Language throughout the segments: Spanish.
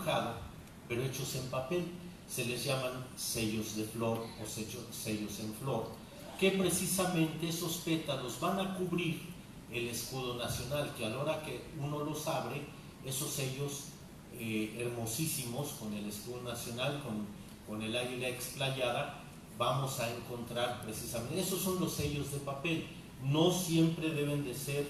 dibujado, pero hechos en papel. Se les llaman sellos de flor o sellos en flor, que precisamente esos pétalos van a cubrir el escudo nacional, que a la hora que uno los abre, esos sellos hermosísimos con el escudo nacional, con el águila explayada, vamos a encontrar precisamente, esos son los sellos de papel. No siempre deben de ser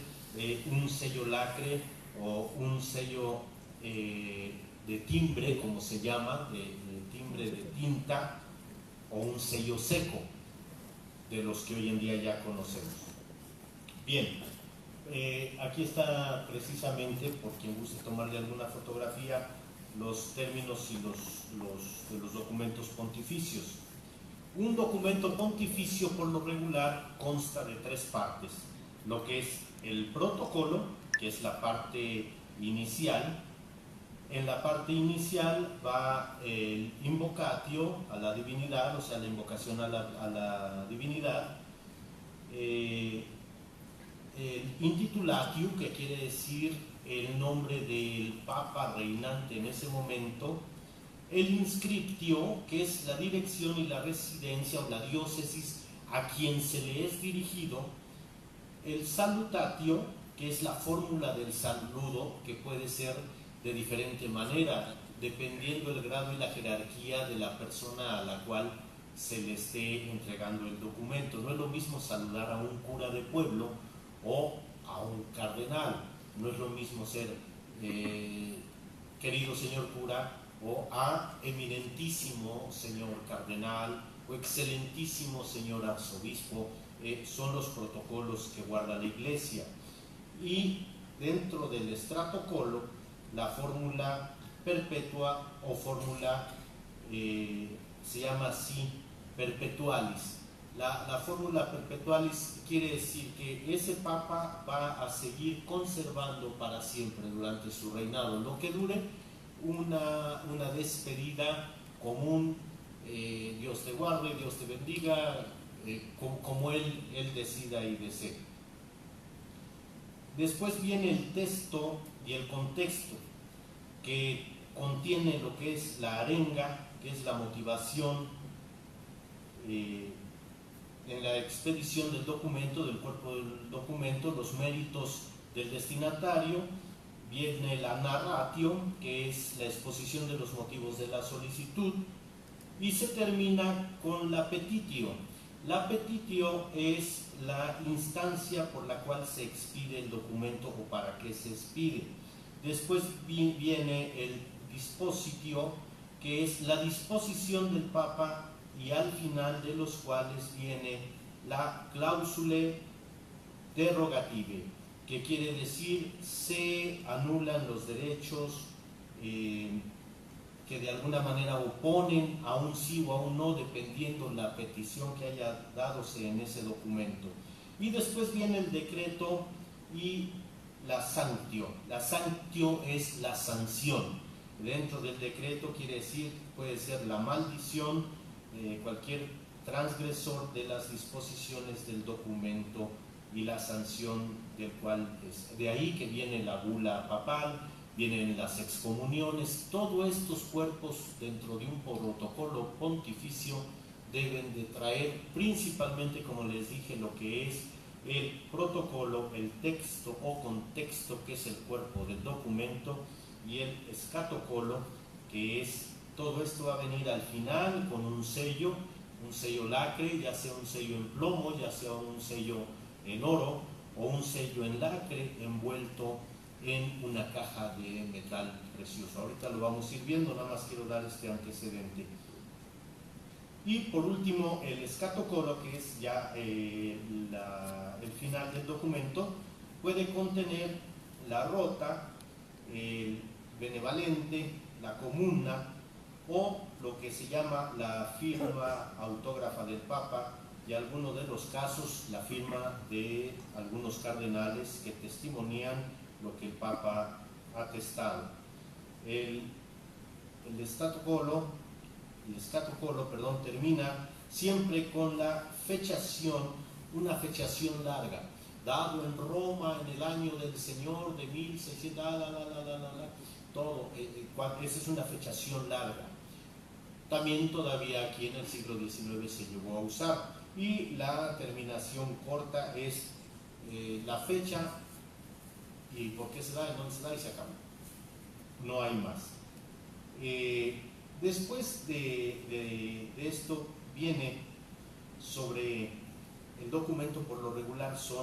un sello lacre o un sello de timbre, como se llama, de timbre de tinta, o un sello seco, de los que hoy en día ya conocemos. Bien, aquí está precisamente, por quien guste tomarle alguna fotografía, los términos y de los documentos pontificios. Un documento pontificio por lo regular consta de tres partes: lo que es el protocolo, que es la parte inicial. En la parte inicial va el invocatio a la divinidad, o sea, la invocación a la divinidad, el intitulatio, que quiere decir el nombre del papa reinante en ese momento, el inscriptio, que es la dirección y la residencia o la diócesis a quien se le es dirigido, el salutatio, que es la fórmula del saludo, que puede ser de diferente manera, dependiendo del grado y la jerarquía de la persona a la cual se le esté entregando el documento. No es lo mismo saludar a un cura de pueblo o a un cardenal, no es lo mismo ser querido señor cura o a eminentísimo señor cardenal o excelentísimo señor arzobispo. Son los protocolos que guarda la Iglesia. Y dentro del estratocolo, la fórmula perpetua o fórmula se llama así perpetualis. La fórmula perpetualis quiere decir que ese papa va a seguir conservando para siempre durante su reinado, lo que dure una despedida común, Dios te guarde, Dios te bendiga, como él decida y desee. Después viene el texto y el contexto, que contiene lo que es la arenga, que es la motivación en la expedición del documento, del cuerpo del documento, los méritos del destinatario. Viene la narratio, que es la exposición de los motivos de la solicitud, y se termina con la petitio. La petitio es la instancia por la cual se expide el documento o para qué se expide. Después viene el dispositio, que es la disposición del Papa, y al final de los cuales viene la clausule derogative, que quiere decir se anulan los derechos que de alguna manera oponen a un sí o a un no, dependiendo la petición que haya dadose en ese documento. Y después viene el decreto y la sanctio. La sanctio es la sanción. Dentro del decreto quiere decir, puede ser la maldición de cualquier transgresor de las disposiciones del documento y la sanción del cual es. De ahí que viene la bula papal, vienen las excomuniones. Todos estos cuerpos dentro de un protocolo pontificio deben de traer principalmente, como les dije, lo que es el protocolo, el texto o contexto, que es el cuerpo del documento, y el escatocolo, que es todo esto. Va a venir al final con un sello lacre, ya sea un sello en plomo, ya sea un sello en oro o un sello en lacre envuelto en una caja de metal precioso. Ahorita lo vamos a ir viendo, nada más quiero dar este antecedente. Y por último, el escatocolo, que es ya el final del documento, puede contener la rota, el benevalente, la comuna, o lo que se llama la firma autógrafa del Papa, y algunos de los casos la firma de algunos cardenales que testimonian lo que el Papa ha atestado. El escatocolo termina siempre con la fechación, una fechación larga, dado en Roma en el año del Señor de 1600, todo, esa es una fechación larga. También todavía aquí en el siglo XIX se llegó a usar, y la terminación corta es la fecha y por qué se da, en dónde se da y se acabó. No hay más. Después de esto viene sobre el documento. Por lo regular si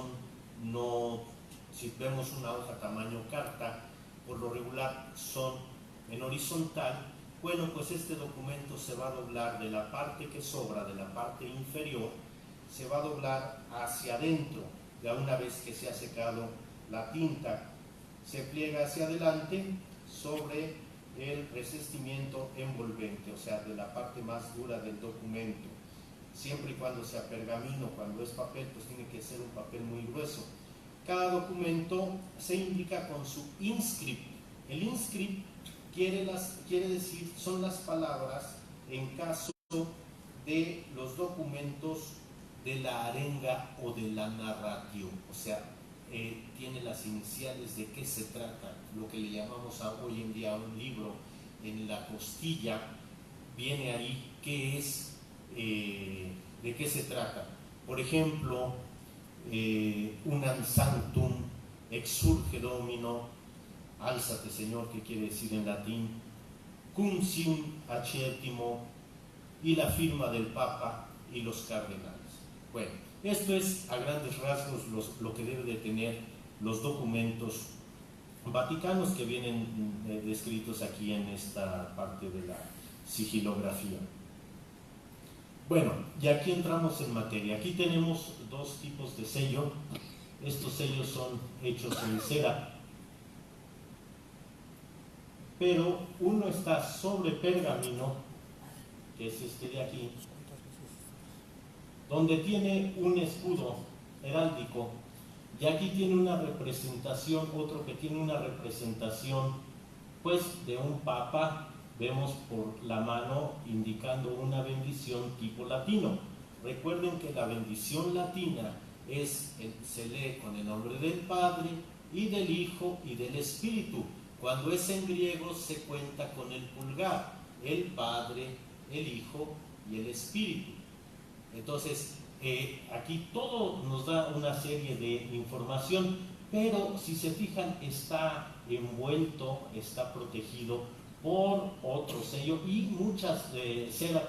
vemos una hoja tamaño carta, por lo regular son en horizontal. Bueno, pues este documento se va a doblar de la parte que sobra, de la parte inferior, se va a doblar hacia adentro. Ya una vez que se ha secado la tinta, se pliega hacia adelante sobre el revestimiento envolvente, o sea, de la parte más dura del documento. Siempre y cuando sea pergamino, cuando es papel, pues tiene que ser un papel muy grueso. Cada documento se indica con su inscript. El inscript quiere decir, son las palabras en caso de los documentos de la arenga o de la narratio, o sea, tiene las iniciales de qué se trata, lo que le llamamos hoy en día un libro. En la costilla viene ahí qué es, de qué se trata. Por ejemplo, unam sanctum, exurge domino, álzate Señor, que quiere decir en latín, cum sium acetimo, y la firma del Papa y los cardenales. Bueno, esto es a grandes rasgos lo que debe de tener los documentos vaticanos que vienen descritos aquí en esta parte de la sigilografía. Bueno, y aquí entramos en materia. Aquí tenemos dos tipos de sello. Estos sellos son hechos en cera, pero uno está sobre pergamino, que es este de aquí, donde tiene un escudo heráldico, y aquí tiene una representación, otro que tiene una representación pues de un papa. Vemos por la mano indicando una bendición tipo latino. Recuerden que la bendición latina se lee con el nombre del Padre y del Hijo y del Espíritu. Cuando es en griego se cuenta con el pulgar, el Padre, el Hijo y el Espíritu. Entonces, aquí todo nos da una serie de información, pero si se fijan está envuelto, está protegido por otro sello y seda,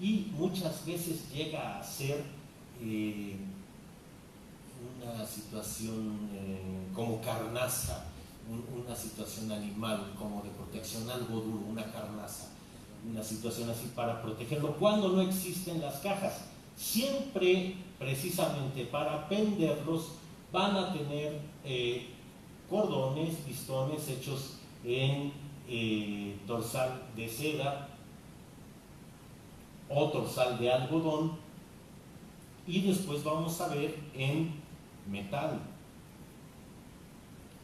y muchas veces llega a ser una situación como carnaza, una situación animal, como de protección, algo duro, una carnaza, una situación así para protegerlo, cuando no existen las cajas. Siempre, precisamente para penderlos, van a tener cordones, listones hechos en torsal de seda o torsal de algodón, y después vamos a ver en metal,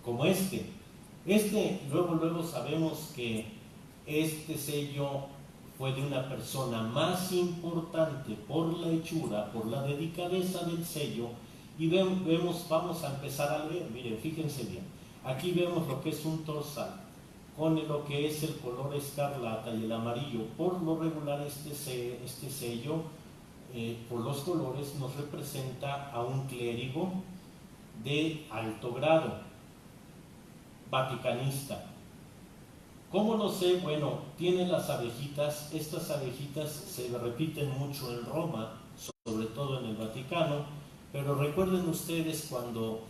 como este. Luego sabemos que este sello fue de una persona más importante por la hechura, por la delicadeza del sello, y vamos a empezar a leer. Miren, fíjense bien, aquí vemos lo que es un torsal con lo que es el color escarlata y el amarillo. Por lo regular este sello, por los colores, nos representa a un clérigo de alto grado, vaticanista. ¿Cómo lo sé? Bueno, tiene las abejitas. Estas abejitas se repiten mucho en Roma, sobre todo en el Vaticano, pero recuerden ustedes cuando,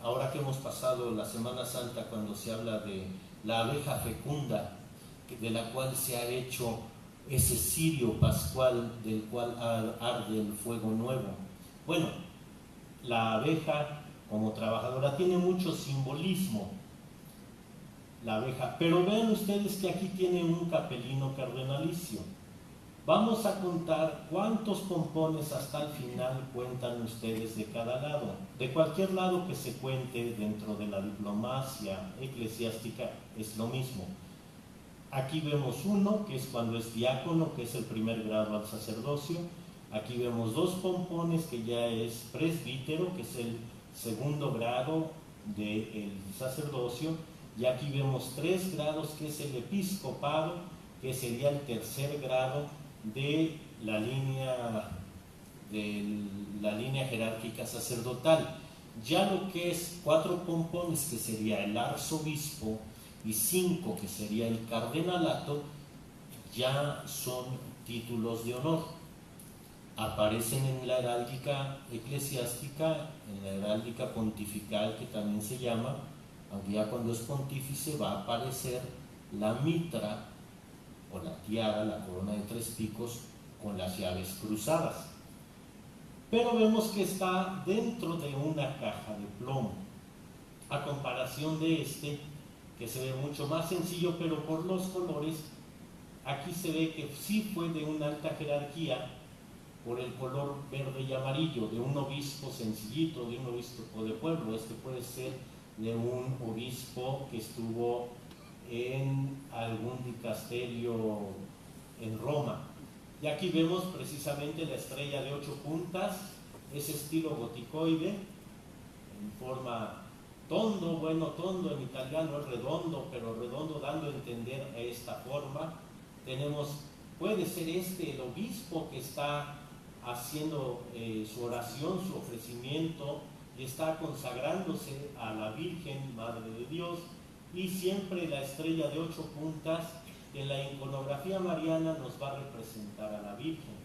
ahora que hemos pasado la Semana Santa, cuando se habla de la abeja fecunda, de la cual se ha hecho ese cirio pascual del cual arde el fuego nuevo. Bueno, la abeja como trabajadora tiene mucho simbolismo, la abeja, pero vean ustedes que aquí tiene un capelino cardenalicio. Vamos a contar cuántos pompones hasta el final cuentan ustedes de cada lado. De cualquier lado que se cuente dentro de la diplomacia eclesiástica es lo mismo. Aquí vemos uno, que es cuando es diácono, que es el primer grado al sacerdocio. Aquí vemos dos pompones, que ya es presbítero, que es el segundo grado del sacerdocio. y aquí vemos 3 grados, que es el episcopado, que sería el tercer grado de la línea jerárquica sacerdotal. Ya lo que es 4 pompones, que sería el arzobispo, y 5, que sería el cardenalato, ya son títulos de honor. Aparecen en la heráldica eclesiástica, en la heráldica pontifical, que también se llama, aunque ya cuando es pontífice va a aparecer la mitra o la tiara, la corona de 3 picos con las llaves cruzadas. Pero vemos que está dentro de una caja de plomo, a comparación de este, que se ve mucho más sencillo, pero por los colores, aquí se ve que sí fue de una alta jerarquía, por el color verde y amarillo, de un obispo sencillito, de un obispo de pueblo. Este puede ser de un obispo que estuvo en algún dicasterio en Roma. Y aquí vemos precisamente la estrella de 8 puntas, ese estilo goticoide, en forma tondo. Bueno, tondo en italiano es redondo, pero redondo dando a entender esta forma. Tenemos, puede ser el obispo que está haciendo su oración, su ofrecimiento, y está consagrándose a la Virgen, Madre de Dios, y siempre la estrella de 8 puntas en la iconografía mariana nos va a representar a la Virgen.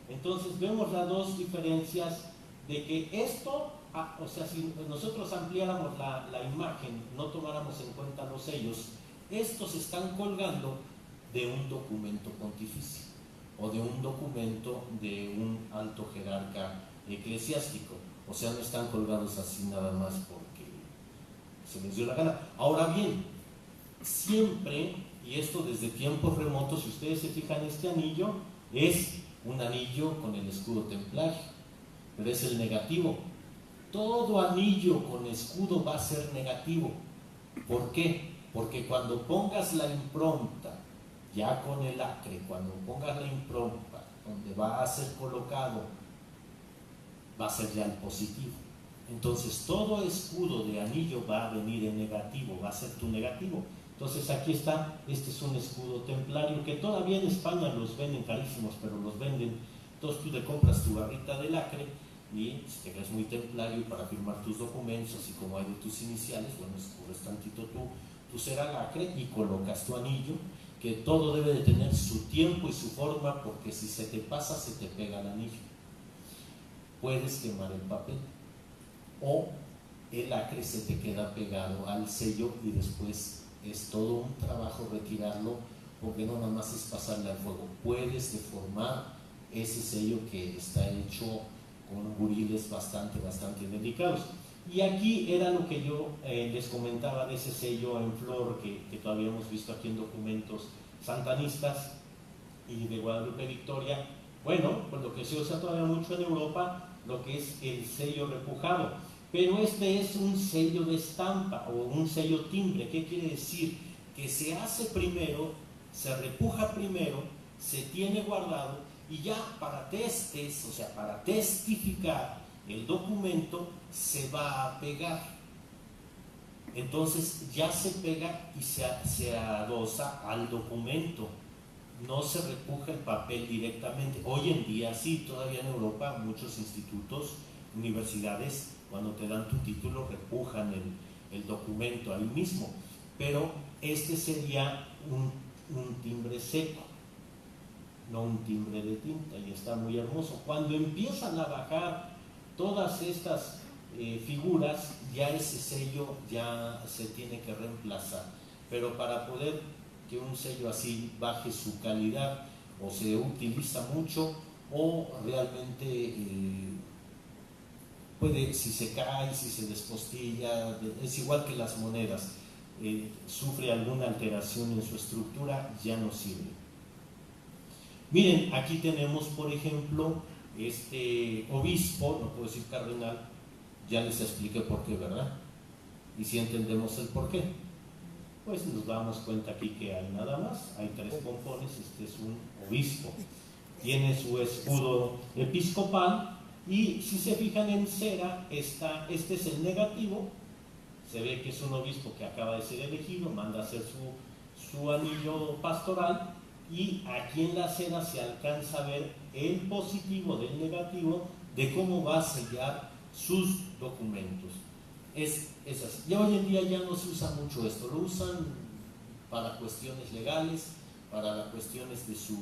Entonces vemos las 2 diferencias de que esto, o sea, si nosotros ampliáramos la imagen, no tomáramos en cuenta los sellos, estos están colgando de un documento pontificio o de un documento de un alto jerarca eclesiástico. O sea, no están colgados así nada más porque se les dio la gana. Ahora bien, siempre, y esto desde tiempos remotos, si ustedes se fijan, este anillo es un anillo con el escudo templario, pero es el negativo. Todo anillo con escudo va a ser negativo. ¿Por qué? Porque cuando pongas la impronta, ya con el acre, cuando pongas la impronta donde va a ser colocado, va a ser ya el positivo. Entonces todo escudo de anillo va a venir en negativo, va a ser tu negativo. Entonces aquí está, este es un escudo templario que todavía en España los venden carísimos, pero los venden. Entonces tú te compras tu barrita de lacre y si te crees muy templario, para firmar tus documentos, así como hay de tus iniciales, bueno, escurres tantito tu cera lacre y colocas tu anillo, que todo debe de tener su tiempo y su forma, porque si se te pasa, se te pega el anillo. Puedes quemar el papel o el acre se te queda pegado al sello y después es todo un trabajo retirarlo, porque no nada más es pasarle al fuego. Puedes deformar ese sello que está hecho con buriles bastante delicados. Y aquí era lo que yo les comentaba de ese sello en flor que todavía hemos visto aquí en documentos santanistas y de Guadalupe Victoria. Bueno, pues lo que se usa todavía mucho en Europa, lo que es el sello repujado. Pero este es un sello de estampa o un sello timbre. ¿Qué quiere decir? Que se hace primero, se repuja primero, se tiene guardado y ya para testes, o sea, para testificar el documento, se va a pegar. Entonces ya se pega y se adosa al documento. No se repuja el papel directamente. Hoy en día sí, todavía en Europa muchos institutos, universidades, cuando te dan tu título repujan el documento ahí mismo, pero este sería un timbre seco, no un timbre de tinta, y está muy hermoso. Cuando empiezan a bajar todas estas figuras, ya ese sello ya se tiene que reemplazar, pero para poder que un sello así baje su calidad, o se utiliza mucho o realmente puede, si se cae, si se despostilla, es igual que las monedas, sufre alguna alteración en su estructura, ya no sirve. Miren, aquí tenemos por ejemplo este obispo, no puedo decir cardenal, ya les expliqué por qué, ¿verdad? Y si entendemos el por qué, pues nos damos cuenta aquí que hay nada más, hay 3 pompones. Este es un obispo, tiene su escudo episcopal, y si se fijan en cera, este es el negativo, se ve que es un obispo que acaba de ser elegido, manda a hacer su anillo pastoral, y aquí en la cera se alcanza a ver el positivo del negativo de cómo va a sellar sus documentos. Es así. Ya hoy en día ya no se usa mucho esto, lo usan para cuestiones legales, para las cuestiones de su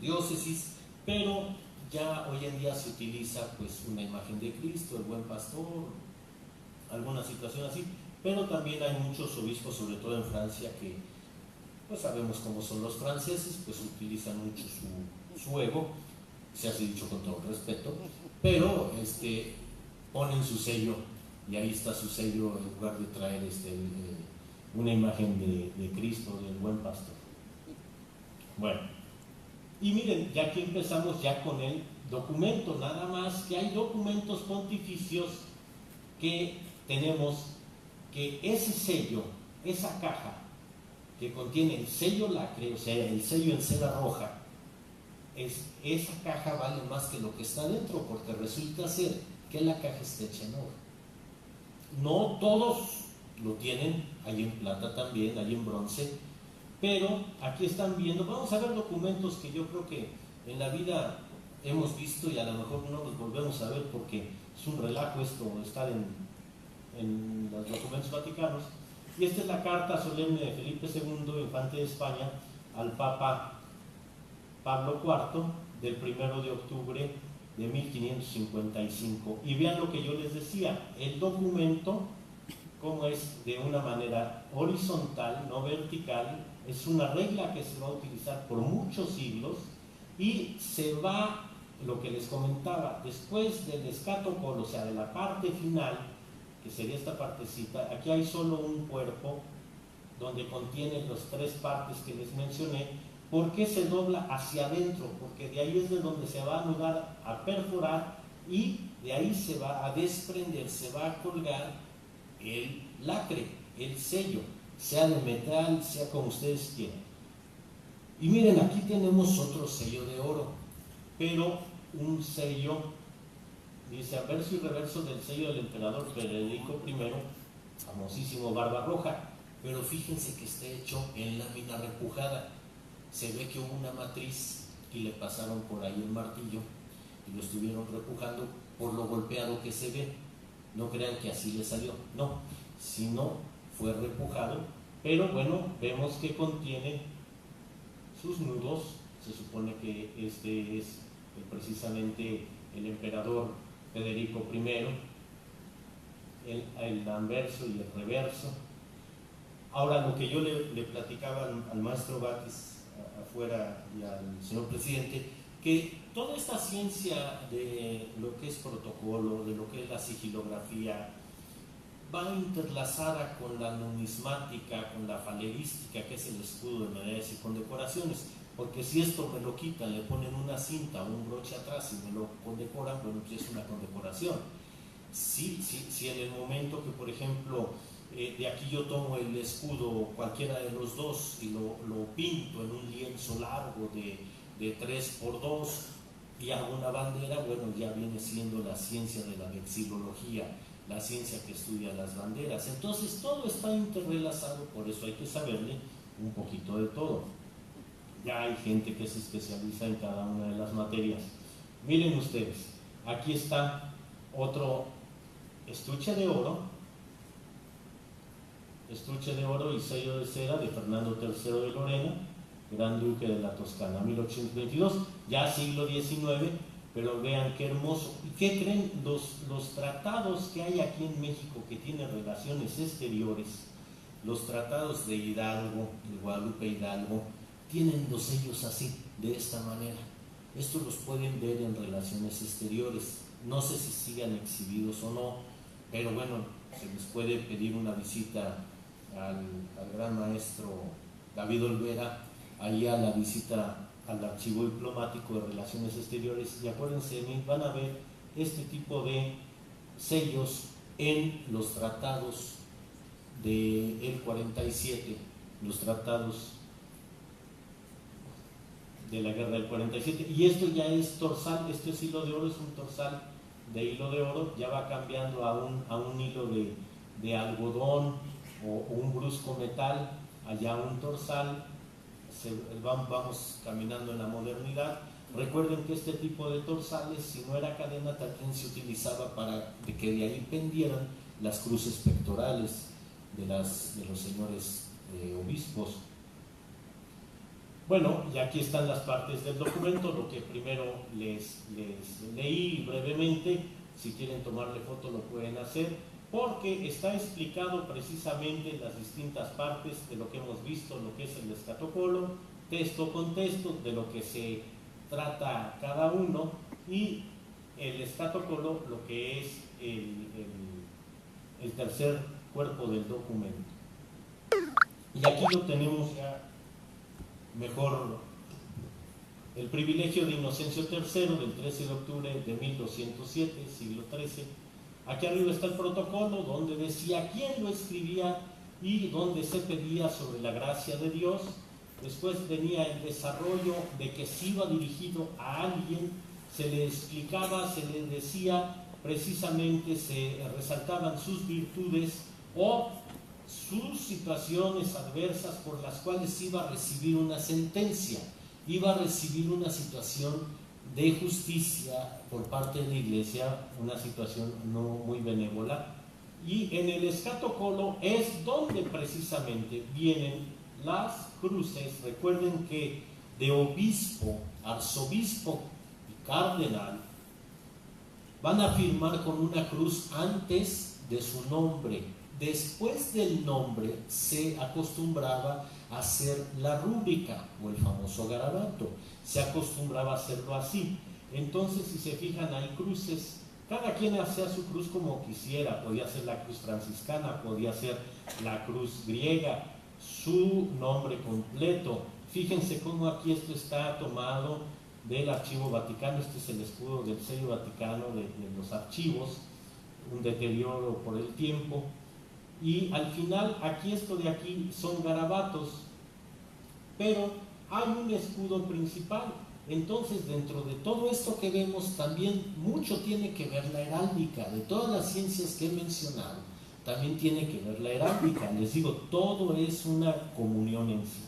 diócesis, pero ya hoy en día se utiliza pues una imagen de Cristo, el buen pastor, alguna situación así, pero también hay muchos obispos, sobre todo en Francia, que pues sabemos cómo son los franceses, pues utilizan mucho su ego, se hace dicho con todo respeto, pero ponen su sello, y ahí está su sello en lugar de traer una imagen de Cristo, del buen pastor. Bueno, y miren, ya que empezamos ya con el documento, nada más que hay documentos pontificios que tenemos que ese sello, esa caja que contiene el sello lacre, o sea, el sello en cera roja, esa caja vale más que lo que está dentro, porque resulta ser que la caja está hecha en oro. No todos lo tienen, hay en plata también, hay en bronce, pero aquí están viendo, vamos a ver documentos que yo creo que en la vida hemos visto y a lo mejor no los volvemos a ver porque es un relajo esto, estar en los documentos vaticanos. Y esta es la carta solemne de Felipe II, infante de España, al Papa Pablo IV, del 1 de octubre de 1555. Y vean lo que yo les decía, el documento, como es de una manera horizontal, no vertical, es una regla que se va a utilizar por muchos siglos, y se va, lo que les comentaba, después del escatocol, o sea, de la parte final, que sería esta partecita, aquí hay solo un cuerpo donde contiene las tres partes que les mencioné. ¿Por qué se dobla hacia adentro? Porque de ahí es de donde se va a anudar, a perforar, y de ahí se va a desprender, se va a colgar el lacre, el sello, sea de metal, sea como ustedes quieran. Y miren, aquí tenemos otro sello de oro, pero un sello, dice, anverso y reverso del sello del emperador Federico I, famosísimo Barbarroja, pero fíjense que está hecho en lámina repujada. Se ve que hubo una matriz y le pasaron por ahí el martillo y lo estuvieron repujando por lo golpeado que se ve. No crean que así le salió, no, sino fue repujado, pero bueno, vemos que contiene sus nudos. Se supone que este es precisamente el emperador Federico I, el anverso y el reverso. Ahora, lo que yo le platicaba al maestro Batis afuera y al señor presidente, que toda esta ciencia de lo que es protocolo, de lo que es la sigilografía, va interlazada con la numismática, con la falerística, que es el escudo de medallas y condecoraciones, porque si esto me lo quitan, le ponen una cinta o un broche atrás y me lo condecoran, bueno, pues es una condecoración. Sí, en el momento que, por ejemplo, de aquí yo tomo el escudo, cualquiera de los dos, y lo pinto en un lienzo largo de 3x2 y hago una bandera, bueno, ya viene siendo la ciencia de la vexilología, la ciencia que estudia las banderas. Entonces todo está interrelazado, por eso hay que saberle un poquito de todo. Ya hay gente que se especializa en cada una de las materias. Miren ustedes, aquí está otro estuche de oro y sello de cera de Fernando III de Lorena, Gran Duque de la Toscana, 1822, ya siglo XIX, pero vean qué hermoso. ¿Y qué creen? Los tratados que hay aquí en México que tienen relaciones exteriores, los tratados de Hidalgo, de Guadalupe Hidalgo, tienen los sellos así, de esta manera. Estos los pueden ver en relaciones exteriores, no sé si sigan exhibidos o no, pero bueno, se les puede pedir una visita al gran maestro David Olvera, ahí a la visita al Archivo Diplomático de Relaciones Exteriores, y acuérdense, van a ver este tipo de sellos en los tratados del 47, los tratados de la guerra del 47, y esto ya es torsal, este es hilo de oro, es un torsal de hilo de oro, ya va cambiando a un hilo de algodón o un brusco metal, allá un torsal. Vamos caminando en la modernidad. Recuerden que este tipo de torsales, si no era cadena, también se utilizaba para que de ahí pendieran las cruces pectorales de los señores obispos. Bueno, y aquí están las partes del documento, lo que primero les leí brevemente. Si quieren tomarle foto lo pueden hacer, porque está explicado precisamente las distintas partes de lo que hemos visto, lo que es el escatocolo, texto con texto, de lo que se trata cada uno, y el escatocolo, lo que es el tercer cuerpo del documento. Y aquí lo tenemos ya mejor. El privilegio de Inocencio III, del 13 de octubre de 1207, siglo XIII. Aquí arriba está el protocolo donde decía quién lo escribía y donde se pedía sobre la gracia de Dios. Después venía el desarrollo de que si iba dirigido a alguien, se le explicaba, se le decía precisamente, se resaltaban sus virtudes o sus situaciones adversas por las cuales iba a recibir una sentencia, iba a recibir una situación de justicia por parte de la Iglesia, una situación no muy benévola. Y en el escatocolo es donde precisamente vienen las cruces. Recuerden que de obispo, arzobispo y cardenal van a firmar con una cruz antes de su nombre. Después del nombre se acostumbraba a hacer la rúbrica o el famoso garabato. Se acostumbraba a hacerlo así. Entonces, si se fijan, hay cruces. Cada quien hacía su cruz como quisiera. Podía ser la cruz franciscana, podía ser la cruz griega, su nombre completo. Fíjense cómo aquí esto está tomado del Archivo Vaticano. Este es el escudo del Sello Vaticano de los archivos, un deterioro por el tiempo. Y al final, aquí esto de aquí son garabatos, pero hay un escudo principal. Entonces, dentro de todo esto que vemos, también mucho tiene que ver la heráldica. De todas las ciencias que he mencionado, también tiene que ver la heráldica. Les digo, todo es una comunión en sí.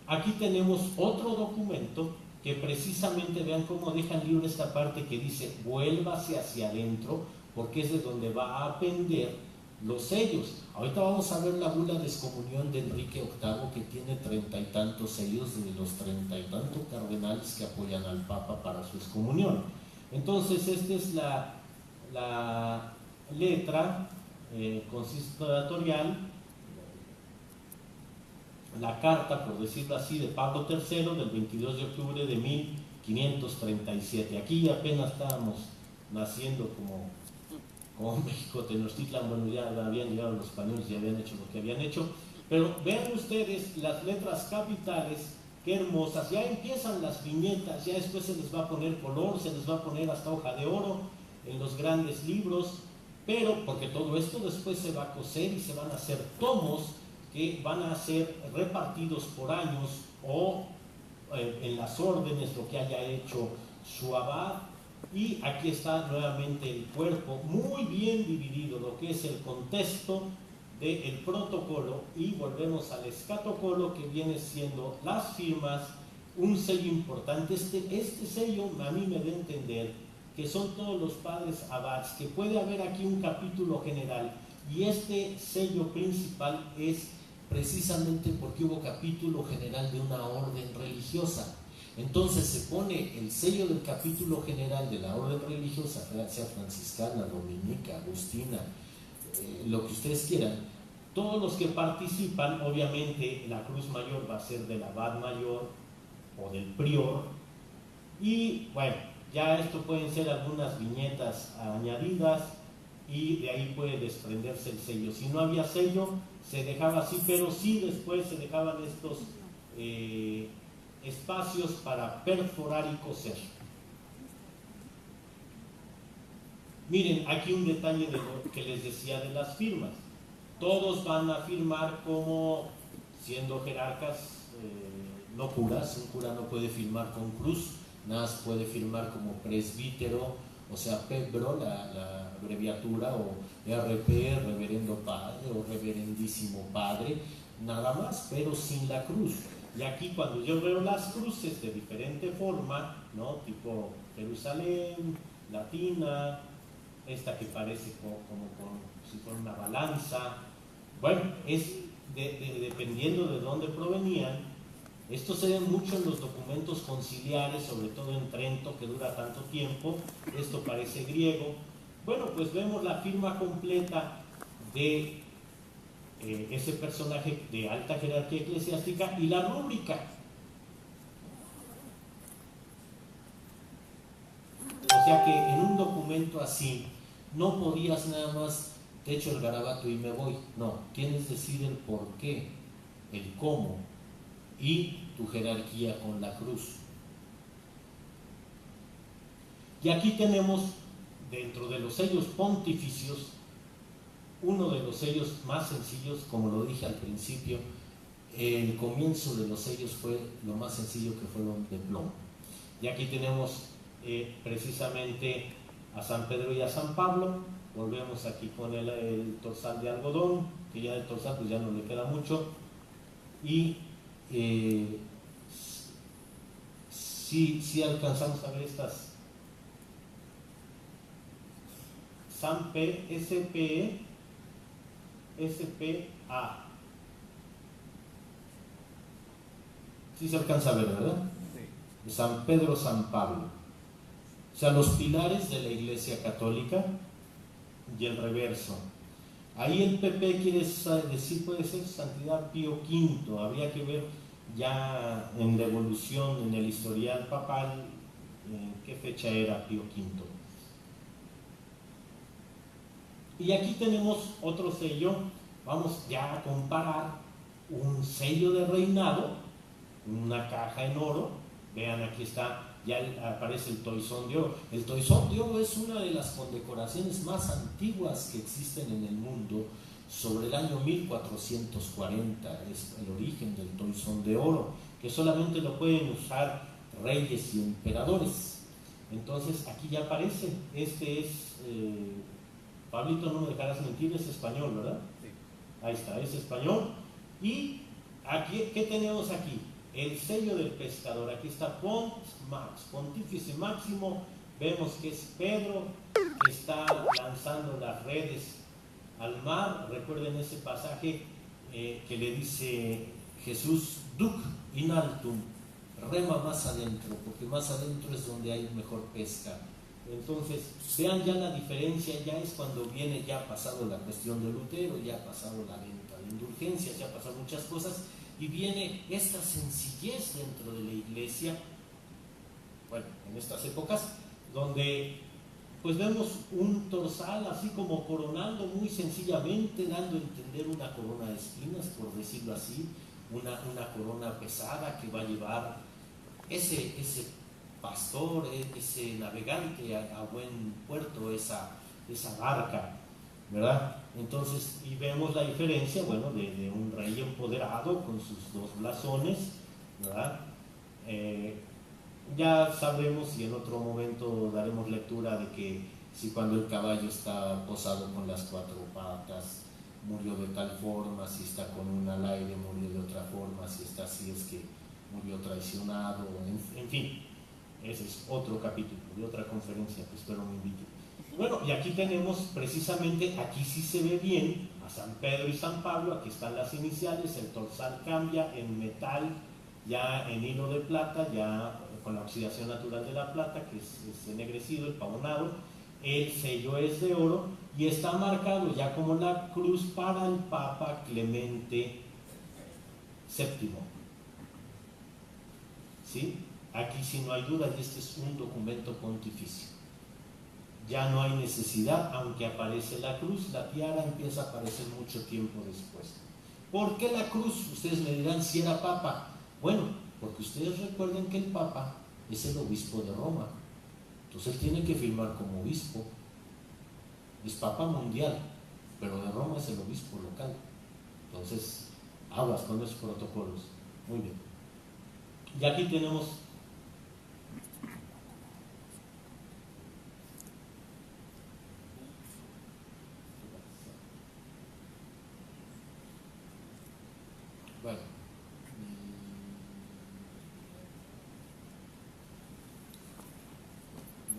Aquí tenemos otro documento que precisamente, vean cómo dejan libre esta parte que dice, vuélvase hacia adentro, porque es de donde va a pender los sellos. Ahorita vamos a ver la bula de excomunión de Enrique VIII, que tiene 30 y tantos sellos de los 30 y tantos cardenales que apoyan al Papa para su excomunión. Entonces, esta es la letra consistorial, la carta, por decirlo así, de Pablo III del 22 de octubre de 1537. Aquí apenas estábamos naciendo como México, Tenochtitlan. Bueno, ya habían llegado los españoles y habían hecho lo que habían hecho, pero vean ustedes las letras capitales, qué hermosas. Ya empiezan las viñetas, ya después se les va a poner color, se les va a poner hasta hoja de oro en los grandes libros, pero porque todo esto después se va a coser y se van a hacer tomos que van a ser repartidos por años o en las órdenes, lo que haya hecho su abad. Y aquí está nuevamente el cuerpo muy bien dividido, lo que es el contexto del protocolo, y volvemos al escatocolo, que viene siendo las firmas, un sello importante. Este sello a mí me da a entender que son todos los padres abads, que puede haber aquí un capítulo general, y este sello principal es precisamente porque hubo capítulo general de una orden religiosa. Entonces se pone el sello del capítulo general de la orden religiosa, sea franciscana, dominica, agustina, lo que ustedes quieran. Todos los que participan, obviamente la cruz mayor va a ser del abad mayor o del prior, y bueno, ya esto pueden ser algunas viñetas añadidas, y de ahí puede desprenderse el sello. Si no había sello, se dejaba así, pero sí después se dejaban estos espacios para perforar y coser. Miren, aquí un detalle de lo que les decía de las firmas. Todos van a firmar como siendo jerarcas, no curas. Un cura no puede firmar con cruz, nada más puede firmar como presbítero o sea, Pedro, la abreviatura, o RP, Reverendo Padre, o Reverendísimo Padre, nada más, pero sin la cruz. Y aquí cuando yo veo las cruces de diferente forma, ¿no? Tipo Jerusalén, latina, esta que parece como si fuera una balanza, bueno, es dependiendo de dónde provenían. Esto se ve mucho en los documentos conciliares, sobre todo en Trento, que dura tanto tiempo. Esto parece griego. Bueno, pues vemos la firma completa de ese personaje de alta jerarquía eclesiástica y la rúbrica. O sea que en un documento así no podías nada más te echo el garabato y me voy. No, tienes que decir el por qué, el cómo y tu jerarquía con la cruz. Y aquí tenemos, dentro de los sellos pontificios, uno de los sellos más sencillos, como lo dije al principio. El comienzo de los sellos fue lo más sencillo, que fueron de plomo. Y aquí tenemos precisamente a San Pedro y a San Pablo. Volvemos aquí con el torsal de algodón, que ya del torsal pues ya no le queda mucho. Y sí alcanzamos a ver estas. San P, SPE, SPA. Sí se alcanza a ver, ¿verdad? Sí. San Pedro, San Pablo. O sea, los pilares de la Iglesia Católica y el reverso. Ahí el PP quiere decir, puede ser Santidad Pío V. Habría que ver ya en la evolución, en el historial papal, en qué fecha era Pío V. Y aquí tenemos otro sello. Vamos ya a comparar un sello de reinado, una caja en oro. Vean, aquí está, ya aparece el toisón de oro. El toisón de oro es una de las condecoraciones más antiguas que existen en el mundo, sobre el año 1440. Es el origen del toisón de oro, que solamente lo pueden usar reyes y emperadores. Entonces aquí ya aparece. Este es Pablito, no me dejarás mentir, es español, ¿verdad? Sí. Ahí está, es español. Y aquí, ¿qué tenemos aquí? El sello del pescador. Aquí está Pont Max, Pontífice Máximo. Vemos que es Pedro, que está lanzando las redes al mar. Recuerden ese pasaje que le dice Jesús: Duc in altum, rema más adentro, porque más adentro es donde hay mejor pesca. Entonces, vean ya la diferencia. Ya es cuando viene ya pasado la cuestión de Lutero, ya ha pasado la venta de indulgencias, ya pasan muchas cosas, y viene esta sencillez dentro de la Iglesia, bueno, en estas épocas, donde pues vemos un torsal así como coronando muy sencillamente, dando a entender una corona de espinas, por decirlo así, una corona pesada que va a llevar ese pastor, ese navegante a buen puerto, esa barca, ¿verdad? Entonces, y vemos la diferencia, bueno, de un rey empoderado con sus dos blasones, ¿verdad? Ya sabremos, y en otro momento daremos lectura de que si cuando el caballo está posado con las cuatro patas murió de tal forma, si está con una al aire murió de otra forma, si está así es que murió traicionado, en fin. Ese es otro capítulo de otra conferencia que espero me inviten. Bueno, y aquí tenemos precisamente, aquí sí se ve bien a San Pedro y San Pablo. Aquí están las iniciales, el torsal cambia en metal, ya en hilo de plata, ya con la oxidación natural de la plata, que es ennegrecido, el pavonado. El sello es de oro y está marcado ya como la cruz para el Papa Clemente VII. ¿Sí? Aquí sí no hay duda, y este es un documento pontificio. Ya no hay necesidad, aunque aparece la cruz, la tiara empieza a aparecer mucho tiempo después. ¿Por qué la cruz? Ustedes me dirán, si era papa. Bueno, porque ustedes recuerden que el papa es el obispo de Roma. Entonces él tiene que firmar como obispo. Es papa mundial, pero de Roma es el obispo local. Entonces, aguas con esos protocolos. Muy bien. Y aquí tenemos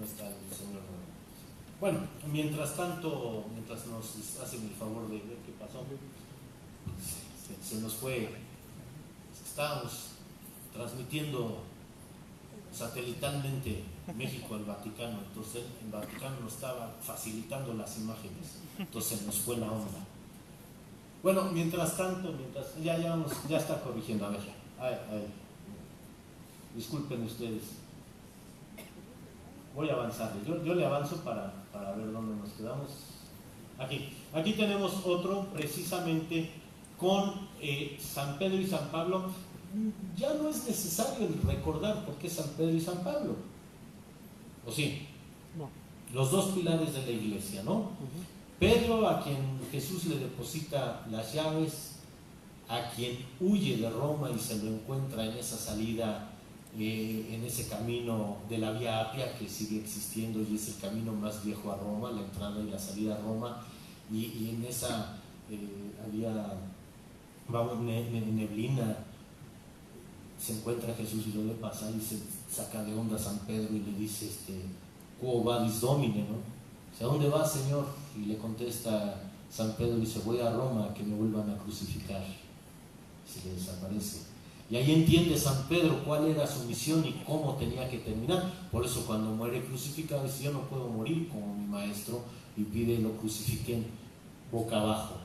está el señor. Bueno, mientras tanto, mientras nos hacen el favor de ver qué pasó, se nos fue. Estábamos transmitiendo satelitalmente México al Vaticano, entonces el Vaticano nos estaba facilitando las imágenes, entonces nos fue la onda. Bueno, mientras tanto, ya está corrigiendo, a ver, disculpen ustedes, voy a avanzarle, yo le avanzo para ver dónde nos quedamos. Aquí tenemos otro precisamente con San Pedro y San Pablo. Ya no es necesario recordar por qué San Pedro y San Pablo, ¿o sí? No. Los dos pilares de la iglesia, ¿no? Pedro, a quien Jesús le deposita las llaves, a quien huye de Roma y se lo encuentra en esa salida, en ese camino de la Vía Apia que sigue existiendo y es el camino más viejo a Roma, la entrada y la salida a Roma, y en esa había neblina. Se encuentra Jesús y lo ve pasar y se saca de onda a San Pedro y le dice, quo vadis Domine, ¿no? O sea, ¿a dónde vas, Señor? Y le contesta San Pedro, dice, voy a Roma, que me vuelvan a crucificar. Se le desaparece. Y ahí entiende San Pedro cuál era su misión y cómo tenía que terminar. Por eso cuando muere crucificado dice, yo no puedo morir como mi maestro, y pide lo crucifiquen boca abajo.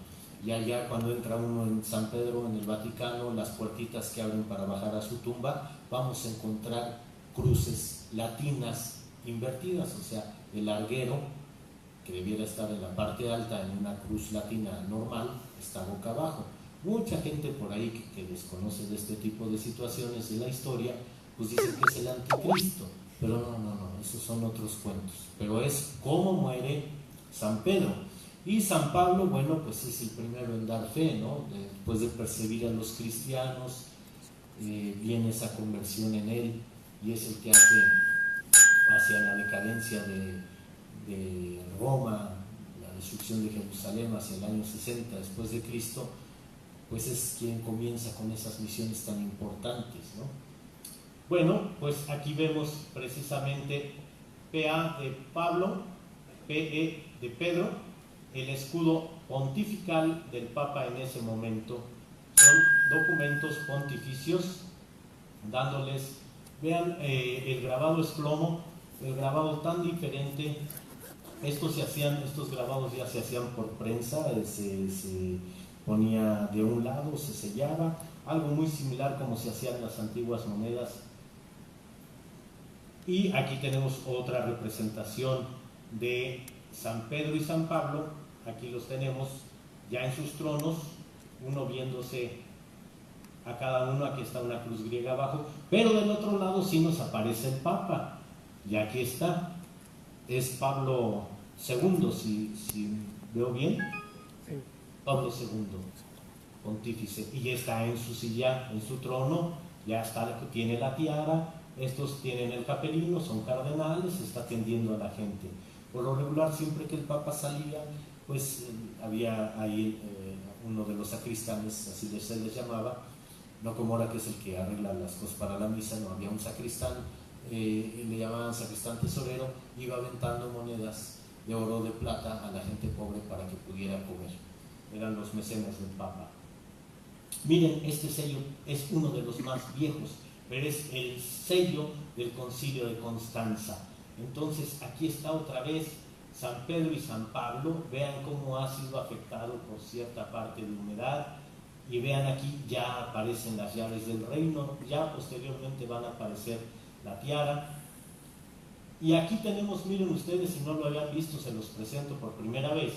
Y allá cuando entra uno en San Pedro, en el Vaticano, las puertitas que abren para bajar a su tumba, vamos a encontrar cruces latinas invertidas, o sea, el larguero, que debiera estar en la parte alta en una cruz latina normal, está boca abajo. Mucha gente por ahí que desconoce de este tipo de situaciones de la historia, pues dicen que es el anticristo, pero no, esos son otros cuentos. Pero es cómo muere San Pedro. Y San Pablo, bueno, pues es el primero en dar fe, ¿no? Después de perseguir a los cristianos, viene esa conversión en él y es el que hace hacia la decadencia de Roma, la destrucción de Jerusalén hacia el año 60 después de Cristo, pues es quien comienza con esas misiones tan importantes, ¿no? Bueno, pues aquí vemos precisamente PA de Pablo, PE de Pedro, el escudo pontifical del Papa en ese momento. Son documentos pontificios, dándoles, vean, el grabado es plomo, el grabado tan diferente. Estos grabados ya se hacían por prensa, se ponía de un lado, se sellaba, algo muy similar como se hacían las antiguas monedas. Y aquí tenemos otra representación de San Pedro y San Pablo. Aquí los tenemos ya en sus tronos, uno viéndose a cada uno. Aquí está una cruz griega abajo, pero del otro lado sí nos aparece el Papa, y aquí está, es Pablo II, si veo bien, Pablo II, pontífice, y ya está en su silla, en su trono, ya está, tiene la tiara, estos tienen el capelino, son cardenales, está atendiendo a la gente. Por lo regular, siempre que el Papa salía, pues había ahí uno de los sacristanes, así se les llamaba, no como ahora que es el que arregla las cosas para la misa, no, había un sacristán, le llamaban sacristán tesorero, iba aventando monedas de oro o de plata a la gente pobre para que pudiera comer. Eran los mecenas del Papa. Miren, este sello es uno de los más viejos, pero es el sello del Concilio de Constanza. Entonces aquí está otra vez San Pedro y San Pablo. Vean cómo ha sido afectado por cierta parte de humedad, y vean aquí ya aparecen las llaves del reino, ya posteriormente van a aparecer la tiara. Y aquí tenemos, miren ustedes, si no lo habían visto, se los presento por primera vez.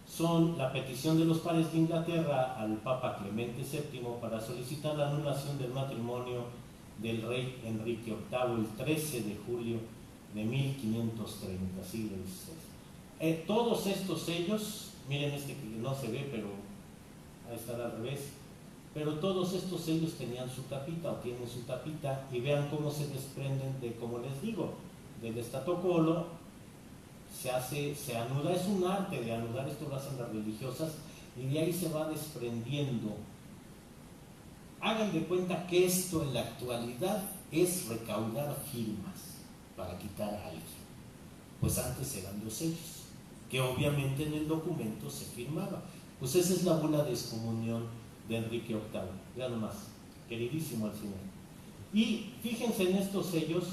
Son la petición de los padres de Inglaterra al Papa Clemente VII para solicitar la anulación del matrimonio del rey Enrique VIII el 13 de julio de 1530, siglo XVI. Todos estos sellos, miren este que no se ve, pero ahí está al revés, pero todos estos sellos tenían su tapita o tienen su tapita, y vean cómo se desprenden de, como les digo, del estatocolo, se anuda, es un arte de anudar, esto lo hacen las religiosas, y de ahí se va desprendiendo. Hagan de cuenta que esto en la actualidad es recaudar firmas para quitar a alguien. Pues antes eran 2 sellos, que obviamente en el documento se firmaba. Pues esa es la bula de excomunión de Enrique VIII, ya nomás, queridísimo al Señor. Y fíjense en estos sellos,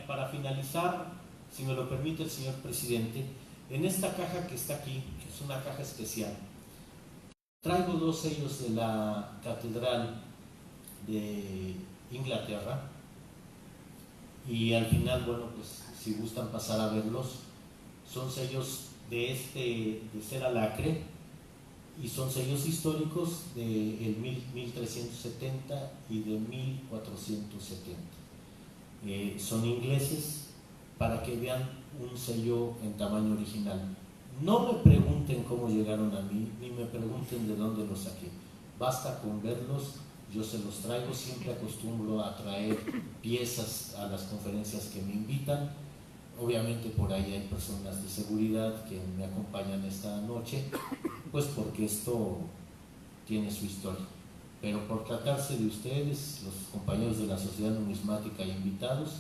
para finalizar, si me lo permite el señor presidente, en esta caja que está aquí, que es una caja especial, traigo 2 sellos de la Catedral de Inglaterra, y al final, bueno, pues si gustan pasar a verlos, son sellos de cera lacre, y son sellos históricos del 1370 y de 1470. Son ingleses, para que vean un sello en tamaño original. No me pregunten cómo llegaron a mí, ni me pregunten de dónde los saqué. Basta con verlos, yo se los traigo. Siempre acostumbro a traer piezas a las conferencias que me invitan. Obviamente por ahí hay personas de seguridad que me acompañan esta noche, pues porque esto tiene su historia. Pero por tratarse de ustedes, los compañeros de la Sociedad Numismática e invitados,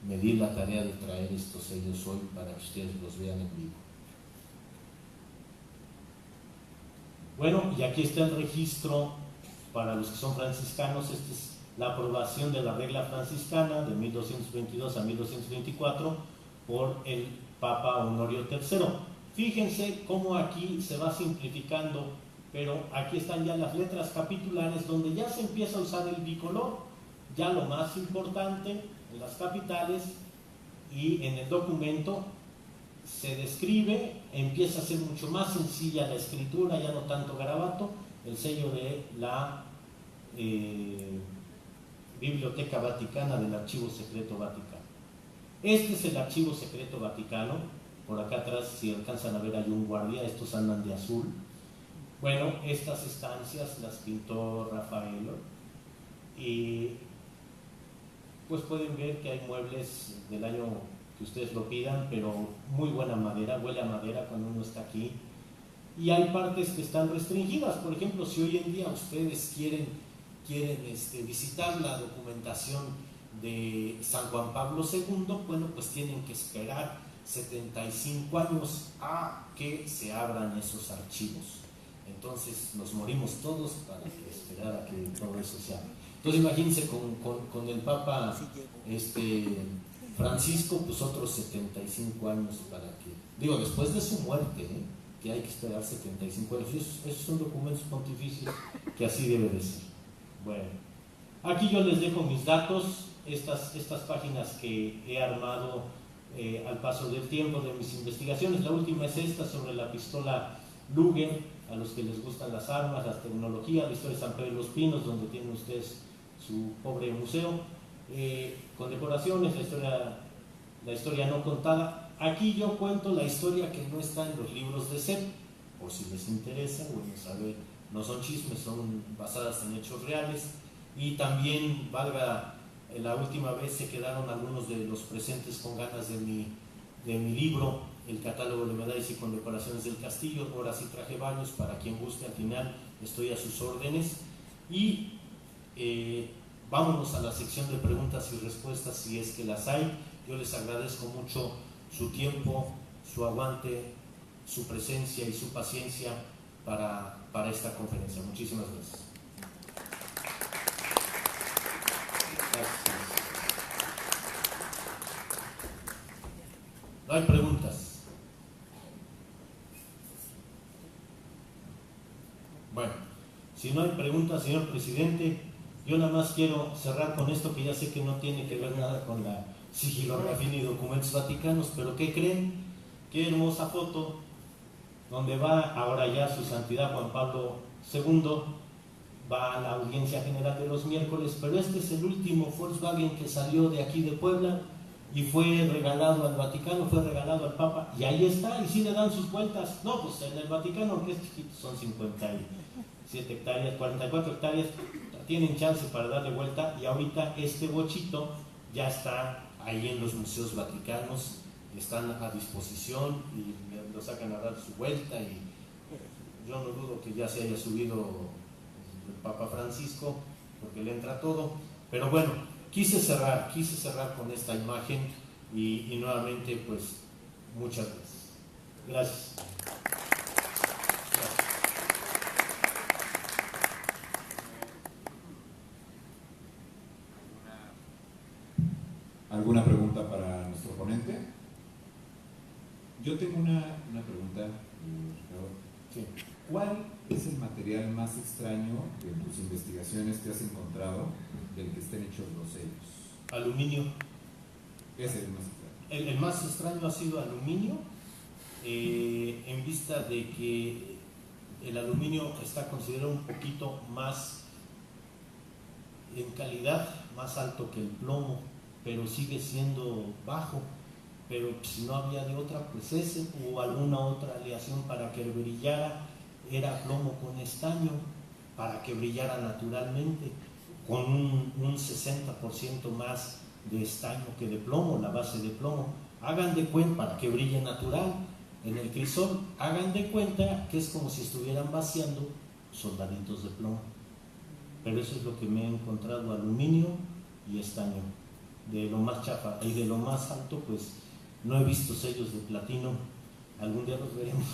me di la tarea de traer estos sellos hoy para que ustedes los vean en vivo. Bueno, y aquí está el registro para los que son franciscanos. Esta es la aprobación de la regla franciscana de 1222 a 1224 por el Papa Honorio III. Fíjense cómo aquí se va simplificando, pero aquí están ya las letras capitulares donde ya se empieza a usar el bicolor, ya lo más importante en las capitales, y en el documento se describe, empieza a ser mucho más sencilla la escritura, ya no tanto garabato, el sello de la Biblioteca Vaticana del Archivo Secreto Vaticano. Este es el Archivo Secreto Vaticano. Por acá atrás, si alcanzan a ver, hay un guardia, estos andan de azul. Bueno, estas estancias las pintó Rafaelo, y pues pueden ver que hay muebles del año que ustedes lo pidan, pero muy buena madera, huele a madera cuando uno está aquí. Y hay partes que están restringidas. Por ejemplo, si hoy en día ustedes quieren visitar la documentación de San Juan Pablo II, bueno, pues tienen que esperar 75 años a que se abran esos archivos. Entonces nos morimos todos para esperar a que todo eso se abra. Entonces imagínense con el Papa Francisco, pues otros 75 años para que, digo, después de su muerte, que hay que esperar 75 años. Esos son documentos pontificios que así debe de ser. Bueno, aquí yo les dejo mis datos, estas páginas que he armado al paso del tiempo de mis investigaciones. La última es esta sobre la pistola Luger, a los que les gustan las armas, la tecnología, la historia de San Pedro de los Pinos, donde tienen ustedes su pobre museo, con decoraciones, la historia no contada. Aquí yo cuento la historia que no está en los libros de CEP, por si les interesa. Bueno, saber, no son chismes, son basadas en hechos reales. Y también, la última vez se quedaron algunos de los presentes con ganas de mi libro, el catálogo de medallas y condecoraciones del castillo. Ahora sí traje varios para quien guste, al final estoy a sus órdenes. Y vámonos a la sección de preguntas y respuestas, si es que las hay. Yo les agradezco mucho su tiempo, su aguante, su presencia y su paciencia para esta conferencia. Muchísimas gracias. ¿No hay preguntas? Bueno, si no hay preguntas, señor presidente, yo nada más quiero cerrar con esto, que ya sé que no tiene que ver nada con la sigilografía ni documentos vaticanos, pero ¿qué creen? Qué hermosa foto, donde va ahora ya su santidad Juan Pablo II, va a la audiencia general de los miércoles, pero este es el último Volkswagen que salió de aquí de Puebla y fue regalado al Vaticano, fue regalado al Papa, y ahí está, y sí le dan sus vueltas. No, pues en el Vaticano, que es chiquito, son 57 hectáreas, 44 hectáreas, tienen chance para darle vuelta, y ahorita este bochito ya está ahí en los museos vaticanos, están a disposición y lo sacan a dar su vuelta, y yo no dudo que ya se haya subido el Papa Francisco, porque le entra todo. Pero bueno, quise cerrar con esta imagen y nuevamente pues muchas gracias. Gracias. ¿Alguna pregunta para nuestro ponente? Yo tengo una pregunta, Ricardo. Sí. ¿Cuál es el material más extraño de tus investigaciones que has encontrado del que estén hechos los sellos? Aluminio. Ese es el más extraño. El más extraño ha sido aluminio, en vista de que el aluminio está considerado un poquito más en calidad, más alto que el plomo, pero sigue siendo bajo. Pero si no había de otra, pues ese o alguna otra aleación para que brillara, era plomo con estaño, para que brillara naturalmente, con un 60% más de estaño que de plomo, la base de plomo. Hagan de cuenta, para que brille natural en el crisol, hagan de cuenta que es como si estuvieran vaciando soldaditos de plomo. Pero eso es lo que me he encontrado, aluminio y estaño. De lo más chafa y de lo más alto, pues no he visto sellos de platino. Algún día los veremos.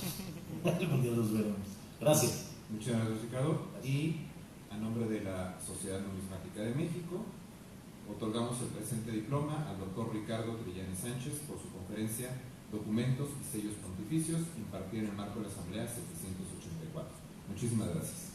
Algún día los veremos. Gracias. Muchas gracias, Ricardo. Y a nombre de la Sociedad Numismática de México, otorgamos el presente diploma al doctor Ricardo Trillani Sánchez por su conferencia Documentos y sellos pontificios, impartida en el marco de la Asamblea 784. Muchísimas gracias.